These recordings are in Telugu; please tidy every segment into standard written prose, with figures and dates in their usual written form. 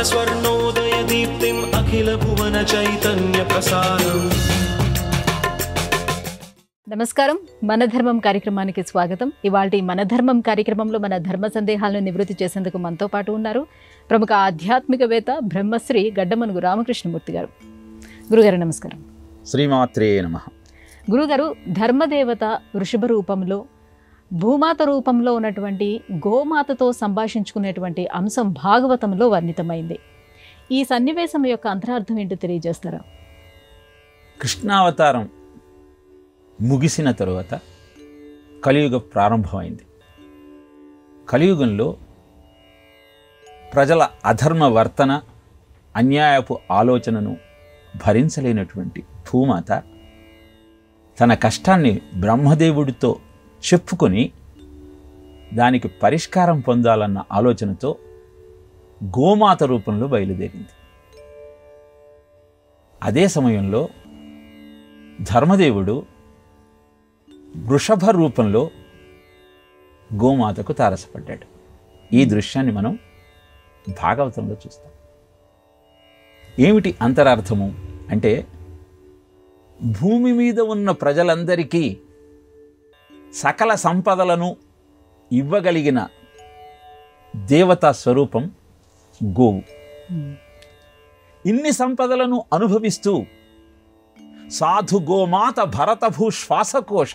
స్వర్ణోదయ దీప్తిం అఖిల భువన చైతన్య ప్రసారం. నమస్కారం, మన ధర్మం కార్యక్రమానికి స్వాగతం. ఇవాల్టి మన ధర్మం కార్యక్రమంలో మన ధర్మ సందేహాలను నివృత్తి చేసేందుకు మనతో పాటు ఉన్నారు ప్రముఖ ఆధ్యాత్మికవేత్త బ్రహ్మశ్రీ గడ్డమనుగు రామకృష్ణమూర్తి గారు. గురుగారు నమస్కారం. శ్రీమాత్రే నమః. గురుగారు, ధర్మదేవత వృషభ రూపంలో, భూమాత రూపంలో ఉన్నటువంటి గోమాతతో సంభాషించుకునేటువంటి అంశం భాగవతంలో వర్ణితమైంది. ఈ సన్నివేశం యొక్క అంతరార్థం ఏంటో తెలియజేస్తారా? కృష్ణావతారం ముగిసిన తరువాత కలియుగ ప్రారంభమైంది. కలియుగంలో ప్రజల అధర్మ వర్తన, అన్యాయపు ఆలోచనను భరించలేనటువంటి భూమాత తన కష్టాన్ని బ్రహ్మదేవుడితో చెప్పుకొని దానికి పరిష్కారం పొందాలన్న ఆలోచనతో గోమాత రూపంలో బయలుదేరింది. అదే సమయంలో ధర్మదేవుడు వృషభ రూపంలో గోమాతకు తారసపడ్డాడు. ఈ దృశ్యాన్ని మనం భాగవతంలో చూస్తాం. ఏమిటి అంతరార్థము అంటే, భూమి మీద ఉన్న ప్రజలందరికీ సకల సంపదలను ఇవ్వగలిగిన దేవతా స్వరూపం గోవు. ఇన్ని సంపదలను అనుభవిస్తూ సాధు గోమాత భరతభూ శ్వాసకోశ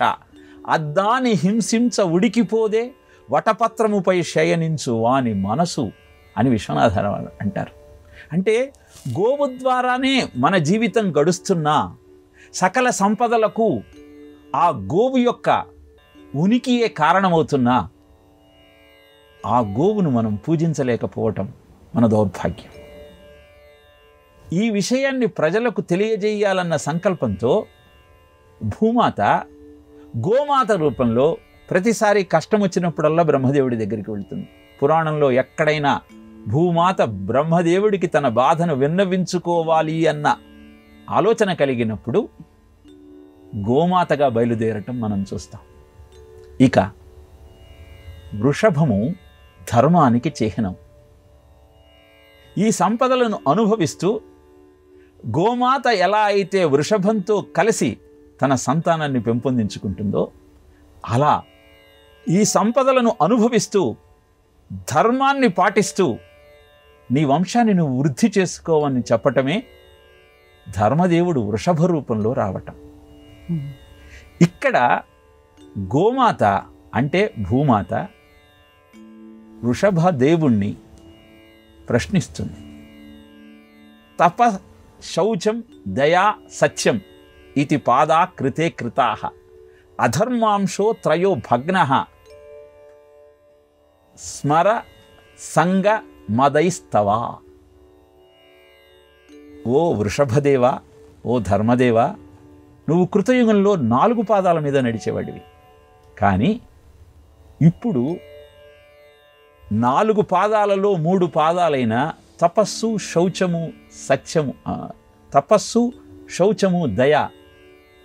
అద్దాని హింసించ ఉడికిపోదే వటపత్రముపై శయనించు వాని మనసు అని విశ్వనాథరావు అంటారు. అంటే గోవు ద్వారానే మన జీవితం గడుస్తున్నా సకల సంపదలకు ఆ గోవు యొక్క ఉనికియే కారణమవుతున్నా ఆ గోవును మనం పూజించలేకపోవటం మన దౌర్భాగ్యం. ఈ విషయాన్ని ప్రజలకు తెలియజేయాలన్న సంకల్పంతో భూమాత గోమాత రూపంలో ప్రతిసారి కష్టం వచ్చినప్పుడల్లా బ్రహ్మదేవుడి దగ్గరికి వెళ్తుంది. పురాణంలో ఎక్కడైనా భూమాత బ్రహ్మదేవుడికి తన బాధను విన్నవించుకోవాలి అన్న ఆలోచన కలిగినప్పుడు గోమాతగా బయలుదేరటం మనం చూస్తాం. ఇక వృషభము ధర్మానికి చిహ్నం. ఈ సంపదలను అనుభవిస్తూ గోమాత ఎలా అయితే వృషభంతో కలిసి తన సంతానాన్ని పెంపొందించుకుంటుందో, అలా ఈ సంపదలను అనుభవిస్తూ ధర్మాన్ని పాటిస్తూ నీ వంశాన్ని నువ్వు వృద్ధి చేసుకోవని చెప్పటమే ధర్మదేవుడు వృషభ రూపంలో రావటం. ఇక్కడ గోమాత అంటే భూమాత వృషభ దేవుణ్ణి ప్రశ్నిస్తుంది. తప శౌచం దయా సత్యం ఇది పాదా కృతే కృతాః అధర్మాంశో త్రయో భగ్నః స్మర సంగ మదైస్తవా. ఓ వృషభదేవా, ఓ ధర్మదేవా, నువ్వు కృతయుగంలో 4 పాదాల మీద నడిచేవాడివి. కానీ ఇప్పుడు 4 పాదాలలో 3 పాదాలైన తపస్సు, శౌచము, సత్యము, తపస్సు, శౌచము, దయ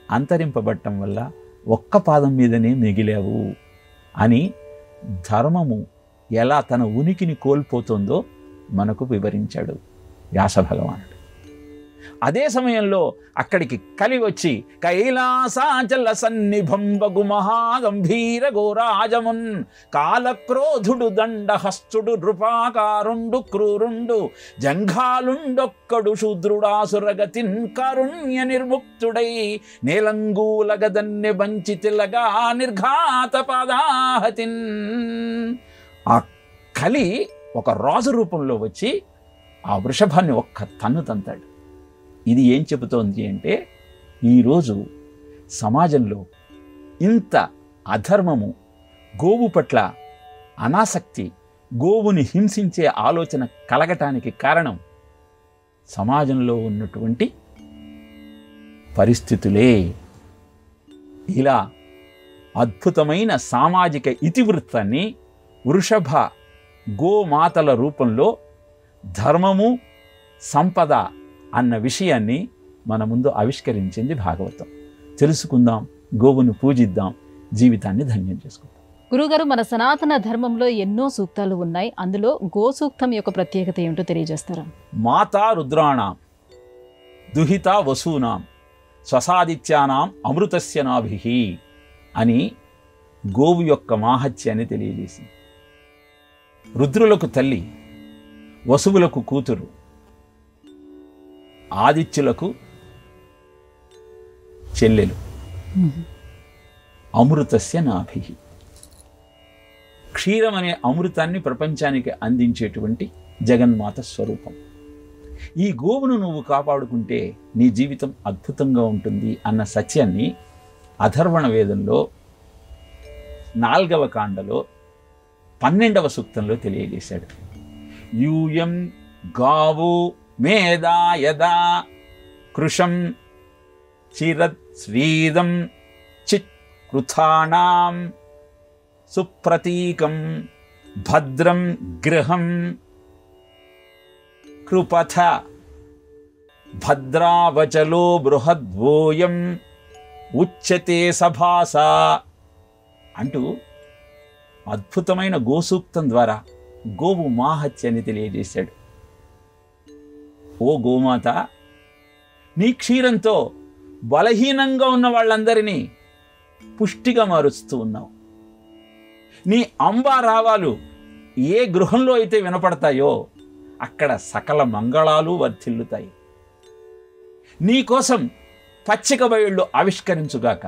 అంతరింపబట్టం వల్ల ఒక్క పాదం మీదనే మిగిలావు అని ధర్మము ఎలా తన ఉనికిని కోల్పోతుందో మనకు వివరించాడు వ్యాస భగవానుడు. అదే సమయంలో అక్కడికి కలి వచ్చి కైలాసాచల సన్నిభం బగు మహాగంభీర గోరాజమున్ కాలక్రోధుడు దండహస్తుడు నృపాకారుండు క్రూరుండు జంఘాలుండొక్కడు శూద్రుడాసురగతిన్ కారుణ్య నిర్ముక్తుడై నేలంగూలగదన్నె బంచితిలగా నిర్ఘాత పాదాహతిన్. ఆ కలి ఒక రాజు రూపంలో వచ్చి ఆ వృషభాన్ని ఒక్క తన్ను తంతాడు. ఇది ఏం చెబుతోంది అంటే, ఈరోజు సమాజంలో ఇంత అధర్మము, గోవు పట్ల అనాసక్తి, గోవుని హింసించే ఆలోచన కలగటానికి కారణం సమాజంలో ఉన్నటువంటి పరిస్థితులే. ఇలా అద్భుతమైన సామాజిక ఇతివృత్తాన్ని వృషభ గోమాతల రూపంలో ధర్మము, సంపద అన్న విషయాన్ని మన ముందు ఆవిష్కరించింది భాగవతం. తెలుసుకుందాం, గోవును పూజిద్దాం, జీవితాన్ని ధన్యం చేసుకుందాం. గురుగారు, మన సనాతన ధర్మంలో ఎన్నో సూక్తాలు ఉన్నాయి. అందులో గో సూక్తం యొక్క ప్రత్యేకత ఏమిటో తెలియజేస్తారా? మాతా రుద్రాణం దుహిత వసూనాం స్వసాదిత్యానాం అమృతస్య నాభిహి అని గోవు యొక్క మాహత్యాన్ని తెలియజేసింది. రుద్రులకు తల్లి, వసువులకు కూతురు, ఆదిత్యులకు చెల్లెలు. అమృతస్య నాభిహి, క్షీరం అనే అమృతాన్ని ప్రపంచానికి అందించేటువంటి జగన్మాత స్వరూపం. ఈ గోవును నువ్వు కాపాడుకుంటే నీ జీవితం అద్భుతంగా ఉంటుంది అన్న సత్యాన్ని అథర్వణ వేదంలో 4వ కాండలో 12వ సూక్తంలో తెలియజేశాడు. యూయం గావు మేధా యదా కృషం చిరత్ శ్రీదం చిత్ కృథానాం సుప్రతీకం భద్రం గృహం కృపథ భద్రావచలో బృహద్వోయం ఉచ్యతే సభాసా అంటూ అద్భుతమైన గోసూక్తం ద్వారా గోవు మాహత్యాన్ని తెలియజేశాడు. ఓ గోమాత, నీ క్షీరంతో బలహీనంగా ఉన్న వాళ్ళందరినీ పుష్టిగా మారుస్తూ ఉన్నావు. నీ అంబారావాలు ఏ గృహంలో అయితే వినపడతాయో అక్కడ సకల మంగళాలు వర్ధిల్లుతాయి. నీకోసం పచ్చిక బయళ్ళు ఆవిష్కరించుగాక,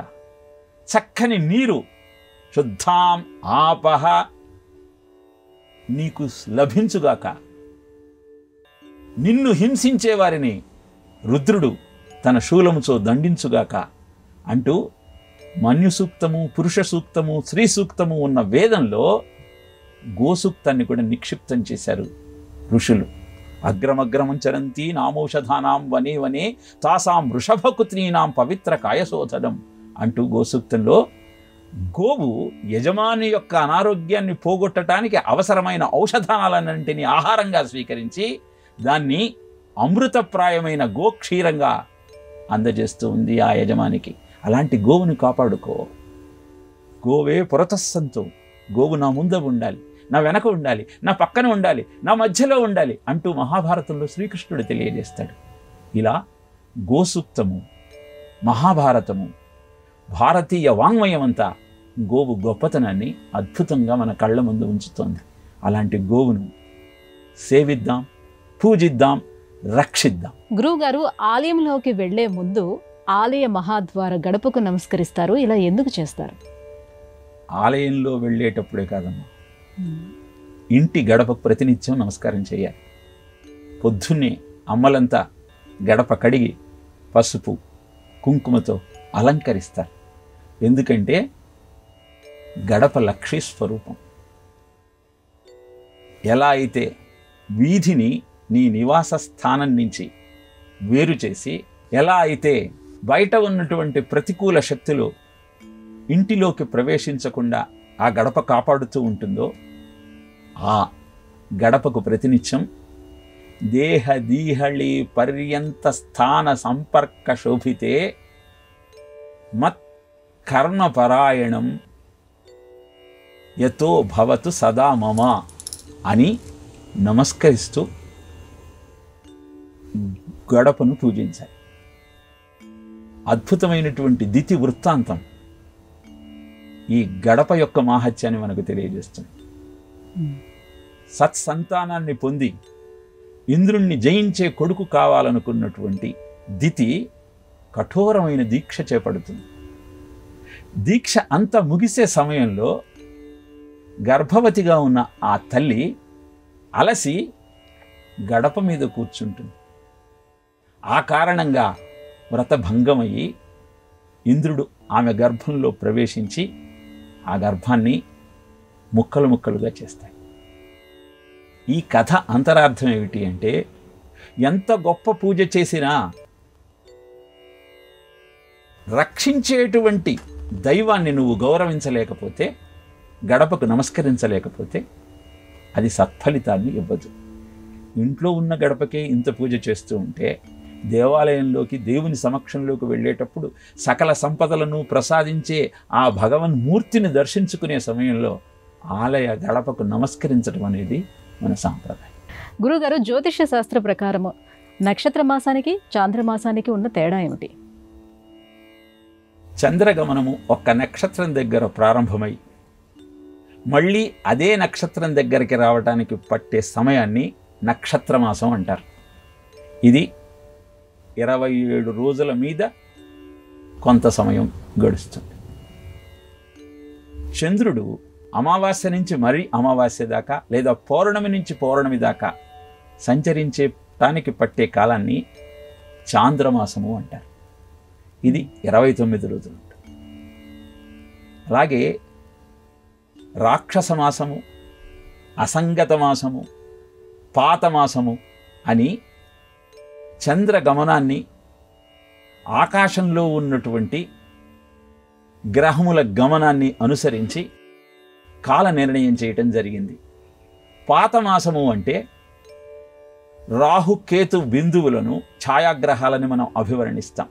చక్కని నీరు శుద్ధాం ఆపహ నీకు లభించుగాక, నిన్ను హింసించే వారిని రుద్రుడు తన శూలముతో దండించుగాక అంటూ మన్యు సూక్తము, పురుష సూక్తము, స్త్రీ సూక్తము ఉన్న వేదంలో గోసూక్తాన్ని కూడా నిక్షిప్తం చేశారు ఋషులు. అగ్రమగ్రమం చరంతి నామౌషధానాం వనే వనే తాసాం వృషభకుత్రీనాం పవిత్ర కాయశోధనం అంటూ గోసూక్తంలో గోవు యజమాని యొక్క అనారోగ్యాన్ని పోగొట్టడానికి అవసరమైన ఔషధాలన్నింటినీ ఆహారంగా స్వీకరించి దాన్ని అమృతప్రాయమైన గోక్షీరంగా అందజేస్తూ ఉంది ఆ యజమానికి. అలాంటి గోవుని కాపాడుకో. గోవే పురతస్సంతో, గోవు నా ముందు ఉండాలి, నా వెనక ఉండాలి, నా పక్కన ఉండాలి, నా మధ్యలో ఉండాలి అంటూ మహాభారతంలో శ్రీకృష్ణుడు తెలియజేస్తాడు. ఇలా గోసూక్తము, మహాభారతము, భారతీయ వాంగ్మయం అంతా గోవు గొప్పతనాన్ని అద్భుతంగా మన కళ్ళ ముందు ఉంచుతోంది. అలాంటి గోవును సేవిద్దాం, పూజిద్దాం, రక్షిద్దాం. గురువుగారు, ఆలయంలోకి వెళ్లే ముందు ఆలయ మహాద్వార గడపకు నమస్కరిస్తారు. ఇలా ఎందుకు చేస్తారు? ఆలయంలో వెళ్ళేటప్పుడే కాదమ్మా, ఇంటి గడపకు ప్రతినిత్యం నమస్కారం చేయాలి. పొద్దున్నే అమ్మలంతా గడప కడిగి పసుపు కుంకుమతో అలంకరిస్తారు. ఎందుకంటే గడప లక్ష్మీ స్వరూపం. ఎలా అయితే వీధిని నీ నివాస స్థానం నుంచి వేరు చేసి, ఎలా అయితే బయట ఉన్నటువంటి ప్రతికూల శక్తులు ఇంటిలోకి ప్రవేశించకుండా ఆ గడప కాపాడుతూ ఉంటుందో, ఆ గడపకు ప్రతినిత్యం దేహదీహళి పర్యంత స్థాన సంపర్క శోభితే మత్ కర్మపరాయణం యతో భవతు సదా మమ అని నమస్కరిస్తూ గడపను పూజించాలి. అద్భుతమైనటువంటి దితి వృత్తాంతం ఈ గడప యొక్క మాహత్యాన్ని మనకు తెలియజేస్తుంది. సత్సంతానాన్ని పొంది ఇంద్రుణ్ణి జయించే కొడుకు కావాలనుకున్నటువంటి దితి కఠోరమైన దీక్ష చేపడుతుంది. దీక్ష అంతా ముగిసే సమయంలో గర్భవతిగా ఉన్న ఆ తల్లి అలసి గడప మీద కూర్చుంటుంది. ఆ కారణంగా వ్రతభంగమయ్యి ఇంద్రుడు ఆమె గర్భంలో ప్రవేశించి ఆ గర్భాన్ని ముక్కలు ముక్కలుగా చేస్తాయి. ఈ కథ అంతరార్థం ఏమిటి అంటే, ఎంత గొప్ప పూజ చేసినా రక్షించేటువంటి దైవాన్ని నువ్వు గౌరవించలేకపోతే, గడపకు నమస్కరించలేకపోతే అది సత్ఫలితాన్ని ఇవ్వదు. ఇంట్లో ఉన్న గడపకే ఇంత పూజ చేస్తూ ఉంటే దేవాలయంలోకి దేవుని సమక్షంలోకి వెళ్ళేటప్పుడు సకల సంపదలను ప్రసాదించే ఆ భగవన్మూర్తిని దర్శించుకునే సమయంలో ఆలయ గడపకు నమస్కరించడం అనేది మన సాంప్రదాయం. గురుగారు, జ్యోతిష శాస్త్ర ప్రకారము నక్షత్ర మాసానికి చాంద్రమాసానికి ఉన్న తేడా ఏమిటి? చంద్రగమనము ఒక్క నక్షత్రం దగ్గర ప్రారంభమై మళ్ళీ అదే నక్షత్రం దగ్గరికి రావడానికి పట్టే సమయాన్ని నక్షత్రమాసం అంటారు. ఇది 27 రోజుల మీద కొంత సమయం గడుస్తుంది. చంద్రుడు అమావాస్య నుంచి మరీ అమావాస్య దాకా లేదా పౌర్ణమి నుంచి పౌర్ణమి దాకా సంచరించడానికి పట్టే కాలాన్ని చాంద్రమాసము అంటారు. ఇది 29 రోజులు ఉంటుంది. అలాగే రాక్షస మాసము, అసంగత మాసము, పాతమాసము అని చంద్రగమనాన్ని ఆకాశంలో ఉన్నటువంటి గ్రహముల గమనాన్ని అనుసరించి కాల నిర్ణయం చేయటం జరిగింది. పాతమాసము అంటే రాహుకేతు బిందువులను, ఛాయాగ్రహాలని మనం అభివర్ణిస్తాం.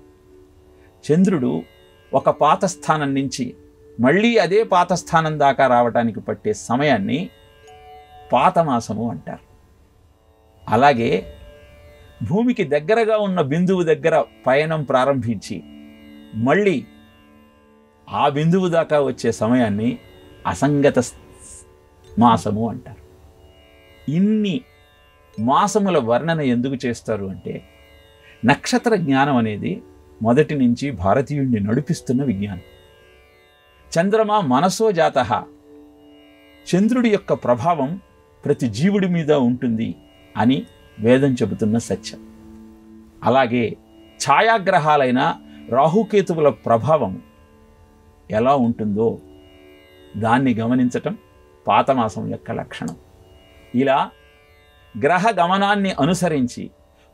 చంద్రుడు ఒక పాత స్థానం నుంచి మళ్ళీ అదే పాత స్థానం దాకా రావటానికి పట్టే సమయాన్ని పాతమాసము అంటారు. అలాగే భూమికి దగ్గరగా ఉన్న బిందువు దగ్గర పయనం ప్రారంభించి మళ్ళీ ఆ బిందువు దాకా వచ్చే సమయాన్ని అసంగత మాసము అంటారు. ఇన్ని మాసముల వర్ణన ఎందుకు చేస్తారు అంటే, నక్షత్ర జ్ఞానం అనేది మొదటి నుంచి భారతీయుణ్ణి నడిపిస్తున్న విజ్ఞానం. చంద్రమా మనసో జాతః, చంద్రుడి యొక్క ప్రభావం ప్రతి జీవుడి మీద ఉంటుంది అని వేదం చెబుతున్న సత్యం. అలాగే ఛాయాగ్రహాలైన రాహుకేతువుల ప్రభావం ఎలా ఉంటుందో దాన్ని గమనించటం పాతమాసం యొక్క లక్షణం. ఇలా గ్రహ గమనాన్ని అనుసరించి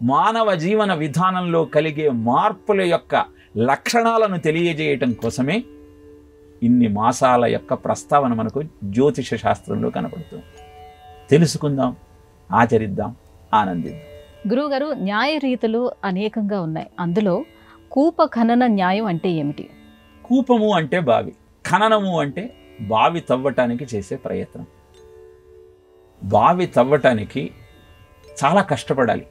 మానవ జీవన విధానంలో కలిగే మార్పుల యొక్క లక్షణాలను తెలియజేయటం కోసమే ఇన్ని మాసాల యొక్క ప్రస్తావన మనకు జ్యోతిష శాస్త్రంలో కనపడుతుంది. తెలుసుకుందాం, ఆచరిద్దాం, ఆనందిద్దాం. గురువుగారు, న్యాయ రీతులు అనేకంగా ఉన్నాయి. అందులో కూప ఖనన న్యాయం అంటే ఏమిటి? కూపము అంటే బావి, ఖననము అంటే బావి తవ్వటానికి చేసే ప్రయత్నం. బావి తవ్వటానికి చాలా కష్టపడాలి.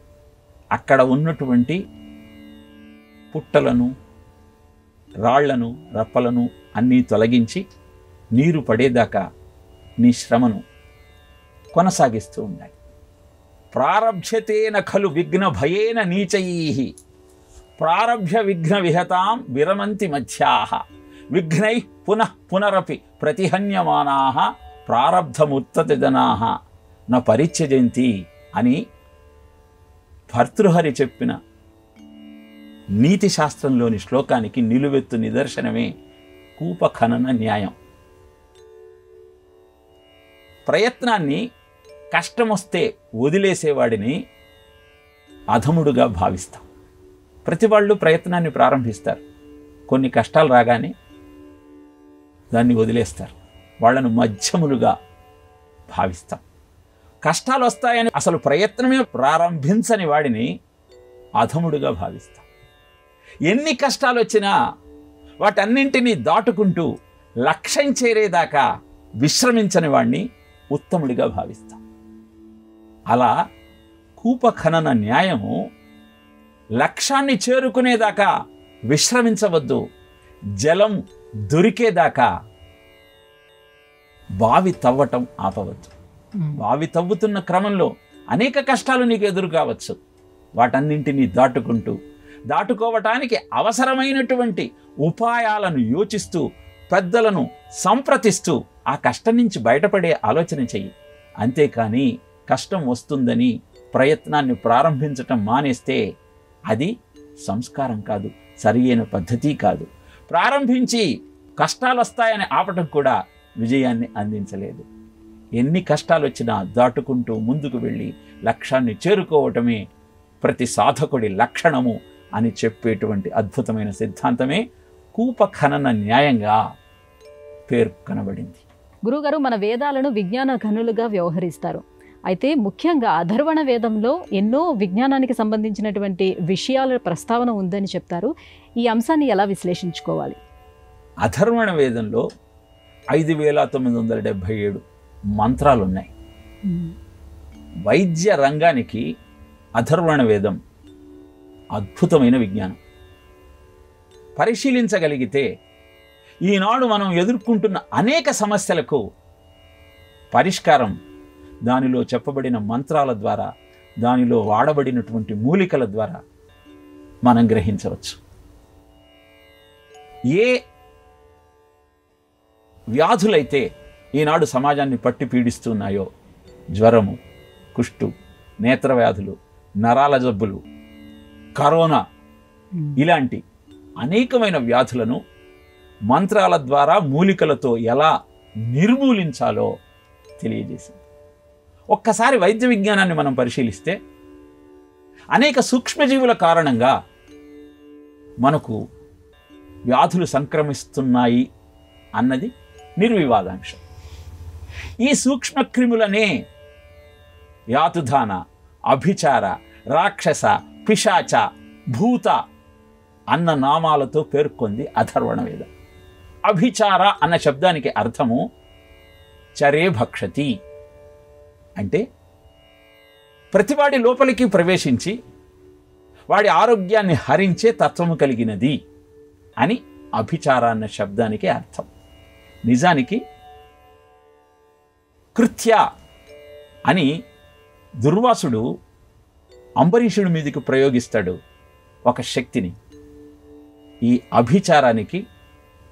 అక్కడ ఉన్నటువంటి పుట్టలను, రాళ్లను, రప్పలను అన్నీ తొలగించి నీరు పడేదాకా నీ శ్రమను కొనసాగిస్తూ ఉండాలి. ప్రారభ్యతేన ఖలు విఘ్న భయేన నీచైః ప్రారభ్య విఘ్న విహతాం విరమంతి మధ్యాః విఘ్నై పునః పునరపి ప్రతిహన్యమానాః ప్రారబ్ధముత్తతిజనాః న పరిత్యజంతి అని భర్తృహరి చెప్పిన నీతి శాస్త్రంలోని శ్లోకానికి నిలువెత్తు నిదర్శనమే కూపఖనన న్యాయం. ప్రయత్నాన్ని కష్టమొస్తే వదిలేసేవాడిని అధముడుగా భావిస్తాం. ప్రతి వాళ్ళు ప్రయత్నాన్ని ప్రారంభిస్తారు, కొన్ని కష్టాలు రాగానే దాన్ని వదిలేస్తారు. వాళ్ళను మధ్యములుగా భావిస్తాం. కష్టాలు వస్తాయని అసలు ప్రయత్నమే ప్రారంభించని వాడిని అధముడుగా భావిస్తాం. ఎన్ని కష్టాలు వచ్చినా వాటన్నింటినీ దాటుకుంటూ లక్ష్యం చేరేదాకా విశ్రమించని వాడిని ఉత్తముడిగా భావిస్తాం. అలా కూపఖనన న్యాయము లక్ష్యాన్ని చేరుకునేదాకా విశ్రమించవద్దు, జలం దొరికేదాకా బావి తవ్వటం ఆపవద్దు. బావి తవ్వుతున్న క్రమంలో అనేక కష్టాలు నీకు ఎదురు కావచ్చు. వాటన్నింటినీ దాటుకోవటానికి అవసరమైనటువంటి ఉపాయాలను యోచిస్తూ, పెద్దలను సంప్రదిస్తూ ఆ కష్టం నుంచి బయటపడే ఆలోచన చెయ్యి. అంతేకాని కష్టం వస్తుందని ప్రయత్నాన్ని ప్రారంభించటం మానేస్తే అది సంస్కారం కాదు, సరియైన పద్ధతి కాదు. ప్రారంభించి కష్టాలు వస్తాయని ఆపటం కూడా విజయాన్ని అందించలేదు. ఎన్ని కష్టాలు వచ్చినా దాటుకుంటూ ముందుకు వెళ్ళి లక్ష్యాన్ని చేరుకోవటమే ప్రతి సాధకుడి లక్షణము అని చెప్పేటువంటి అద్భుతమైన సిద్ధాంతమే కూపఖనన న్యాయంగా పేర్కొనబడింది. గురుగారు, మన వేదాలను విజ్ఞాన ఘనులుగా వ్యవహరిస్తారు. అయితే ముఖ్యంగా అథర్వణ వేదంలో ఎన్నో విజ్ఞానానికి సంబంధించినటువంటి విషయాల ప్రస్తావన ఉందని చెప్తారు. ఈ అంశాన్ని ఎలా విశ్లేషించుకోవాలి? అథర్వణ వేదంలో 5977 మంత్రాలు ఉన్నాయి. వైద్య రంగానికి అథర్వణ వేదం అద్భుతమైన విజ్ఞానం. పరిశీలించగలిగితే ఈనాడు మనం ఎదుర్కొంటున్న అనేక సమస్యలకు పరిష్కారం దానిలో చెప్పబడిన మంత్రాల ద్వారా, దానిలో వాడబడినటువంటి మూలికల ద్వారా మనం గ్రహించవచ్చు. ఏ వ్యాధులైతే ఈనాడు సమాజాన్ని పట్టి పీడిస్తున్నాయో, జ్వరము, కుష్టు, నేత్ర వ్యాధులు, నరాల జబ్బులు, కరోనా, ఇలాంటి అనేకమైన వ్యాధులను మంత్రాల ద్వారా మూలికలతో ఎలా నిర్మూలించాలో తెలియజేసింది. ఒక్కసారి వైద్య విజ్ఞానాన్ని మనం పరిశీలిస్తే అనేక సూక్ష్మజీవుల కారణంగా మనకు వ్యాధులు సంక్రమిస్తున్నాయి అన్నది నిర్వివాదాంశం. ఈ సూక్ష్మక్రిములనే యాతుధాన, అభిచార, రాక్షస, పిశాచ, భూత అన్న నామాలతో పేర్కొంది అథర్వణ వేదం. అభిచార అన్న శబ్దానికి అర్థము చరే భక్షతి, అంటే ప్రతివాడి లోపలికి ప్రవేశించి వాడి ఆరోగ్యాన్ని హరించే తత్వము కలిగినది అని అభిచార అన్న శబ్దానికి అర్థం. నిజానికి కృత్య అని దుర్వాసుడు అంబరీషుడి మీదకి ప్రయోగిస్తాడు ఒక శక్తిని. ఈ అభిచారానికి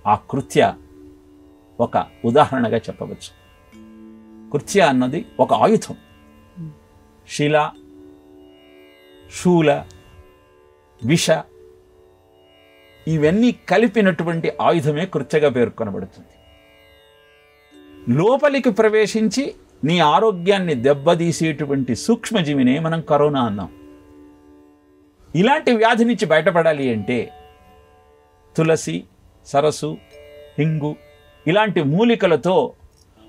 ఆ కృత్య ఒక ఉదాహరణగా చెప్పవచ్చు. కృత్య అన్నది ఒక ఆయుధం. శిల, శూల, విష ఇవన్నీ కలిపినటువంటి ఆయుధమే కృత్యగా పేర్కొనబడుతుంది. లోపలికి ప్రవేశించి నీ ఆరోగ్యాన్ని దెబ్బతీసేటువంటి సూక్ష్మజీవినే మనం కరోనా అన్నాం. ఇలాంటి వ్యాధి నుంచి బయటపడాలి అంటే తులసి, సరస్సు, హింగు ఇలాంటి మూలికలతో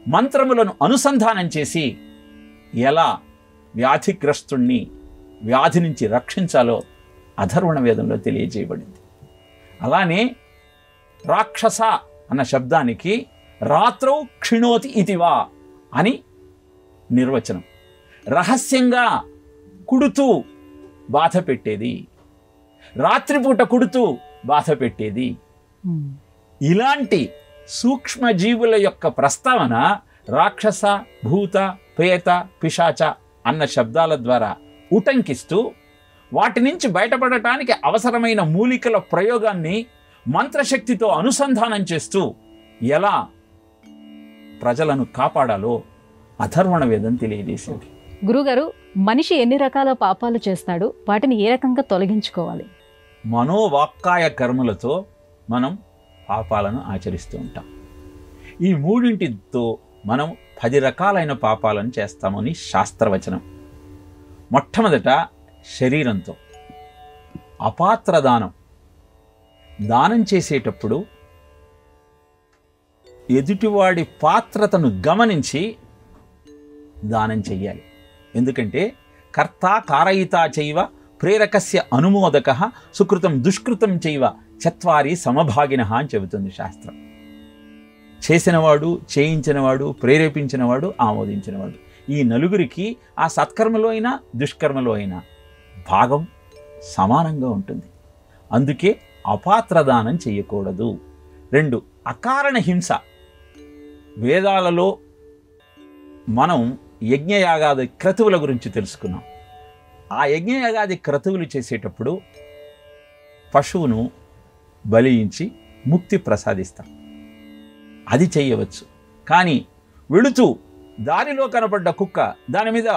మంత్రములను అనుసంధానం చేసి ఎలా వ్యాధిగ్రస్తుణ్ణి వ్యాధి నుంచి రక్షించాలో అథర్వణ వేదంలో తెలియజేయబడింది. అలానే రాక్షస అన్న శబ్దానికి రాత్రౌ క్షిణోతి ఇతివా అని నిర్వచనం. రహస్యంగా కుడుతూ బాధ పెట్టేది, రాత్రిపూట కుడుతూ బాధ పెట్టేది. ఇలాంటి సూక్ష్మజీవుల యొక్క ప్రస్తావన రాక్షస, భూత, ప్రేత, పిశాచ అన్న శబ్దాల ద్వారా ఉటంకిస్తూ వాటి నుంచి బయటపడటానికి అవసరమైన మూలికల ప్రయోగాన్ని మంత్రశక్తితో అనుసంధానం చేస్తూ ఎలా ప్రజలను కాపాడాలో అథర్వణ వేదం తెలియజేసింది. గురుగారు, మనిషి ఎన్ని రకాల పాపాలు చేస్తాడు, వాటిని ఏ రకంగా తొలగించుకోవాలి? మనోవాక్కాయ కర్మలతో మనం పాపాలను ఆచరిస్తూ ఉంటాం. ఈ మూడింటితో మనం 10 రకాలైన పాపాలను చేస్తామని శాస్త్రవచనం. మొట్టమొదట శరీరంతో. అపాత్ర దానం. దానం చేసేటప్పుడు ఎదుటివాడి పాత్రతను గమనించి దానం చెయ్యాలి. ఎందుకంటే కర్త కారయితా చైవ ప్రేరకస్య అనుమోదక సుకృతం దుష్కృతం చైవ చత్వారి సమభాగినః అని చెబుతుంది శాస్త్రం. చేసినవాడు, చేయించినవాడు, ప్రేరేపించినవాడు, ఆమోదించినవాడు, ఈ నలుగురికి ఆ సత్కర్మలో అయినా దుష్కర్మలో అయినా భాగం సమానంగా ఉంటుంది. అందుకే అపాత్రదానం చేయకూడదు. 2, అకారణ హింస. వేదాలలో మనం యజ్ఞయాగాది క్రతువుల గురించి తెలుసుకున్నాం. ఆ యజ్ఞయాగాది క్రతువులు చేసేటప్పుడు పశువును బలియించి ముక్తి ప్రసాదిస్తాం. అది చేయవచ్చు. కానీ వెళుతూ దారిలో కనపడ్డ కుక్క దాని మీద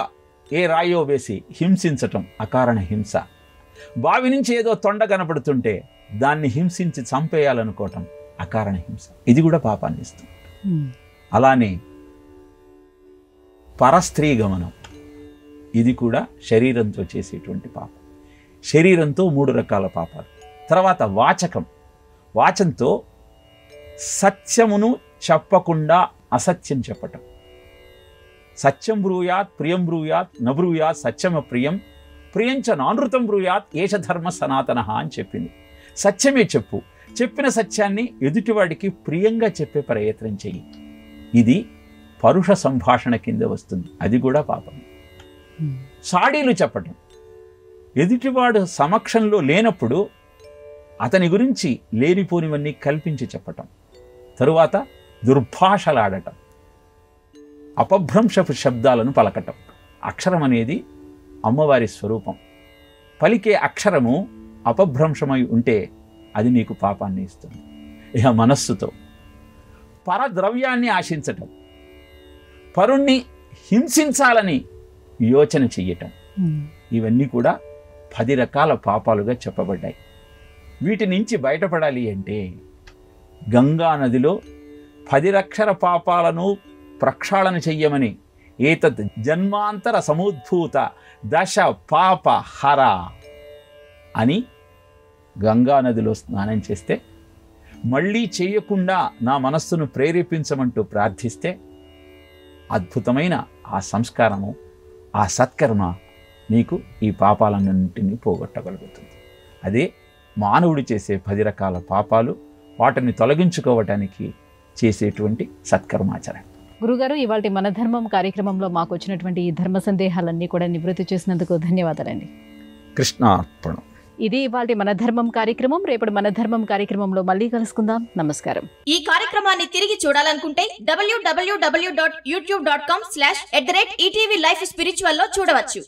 ఏ రాయో వేసి హింసించటం అకారణ హింస. బావి నుంచి ఏదో తొండ కనపడుతుంటే దాన్ని హింసించి చంపేయాలనుకోవటం అకారణ హింస. ఇది కూడా పాపాన్ని ఇస్తుంది. అలానే పరస్త్రీ గమనం, ఇది కూడా శరీరంతో చేసేటువంటి పాపం. శరీరంతో 3 రకాల పాపాలు. తర్వాత వాచకం. వాచంతో సత్యమును చెప్పకుండా అసత్యం చెప్పటం. సత్యం బ్రూయాత్ ప్రియం బ్రూయాత్ నబ్రూయాత్ సత్యమ ప్రియం ప్రియంచ నానృతం బ్రూయాత్ ఏష ధర్మ సనాతన అని చెప్పింది. సత్యమే చెప్పు, చెప్పిన సత్యాన్ని ఎదుటివాడికి ప్రియంగా చెప్పే ప్రయత్నం చెయ్యి. ఇది పరుష సంభాషణ కింద వస్తుంది, అది కూడా పాపం. సాడీలు చెప్పటం, ఎదుటివాడు సమక్షంలో లేనప్పుడు అతని గురించి లేనిపోనివన్నీ కల్పించి చెప్పటం. తరువాత దుర్భాషలాడటం, అపభ్రంశపు శబ్దాలను పలకటం. అక్షరం అనేది అమ్మవారి స్వరూపం. పలికే అక్షరము అపభ్రంశమై ఉంటే అది నీకు పాపాన్ని ఇస్తుంది. ఇక మనస్సుతో పరద్రవ్యాన్ని ఆశించటం, పరుణ్ణి హింసించాలని యోచన చెయ్యటం, ఇవన్నీ కూడా 10 రకాల పాపాలుగా చెప్పబడ్డాయి. వీటి నుంచి బయటపడాలి అంటే గంగా నదిలో 10 లక్షల పాపాలను ప్రక్షాళన చెయ్యమని ఏతత్ జన్మాంతర సముద్భూత దశ పాప హర అని గంగా నదిలో స్నానం చేస్తే, మళ్ళీ చేయకుండా నా మనస్సును ప్రేరేపించమంటూ ప్రార్థిస్తే అద్భుతమైన ఆ సంస్కారము, ఆ సత్కర్మ నీకు ఈ పాపాలన్నింటినీ పోగొట్టగలుగుతుంది. అదే మానవుడు చేసే 10 రకాల పాపాలు, వాటిని తొలగించుకోవటానికి చేసేటువంటి సత్కర్మాచరణ. గురుగారు, ఇవాళ మన ధర్మం కార్యక్రమంలో మాకు వచ్చినటువంటి ఈ ధర్మ సందేహాలన్నీ కూడా నివృత్తి చేసినందుకు ధన్యవాదాలండి. కృష్ణార్పణం. ఇది ఇవాళ మన ధర్మం కార్యక్రమం. రేపటి మన ధర్మం కార్యక్రమంలో మళ్ళీ కలుసుకుందాం. నమస్కారం. ఈ కార్యక్రమాన్ని తిరిగి చూడాలనుకుంటే www.youtube.com/@ETV Life Spiritual లో చూడవచ్చు.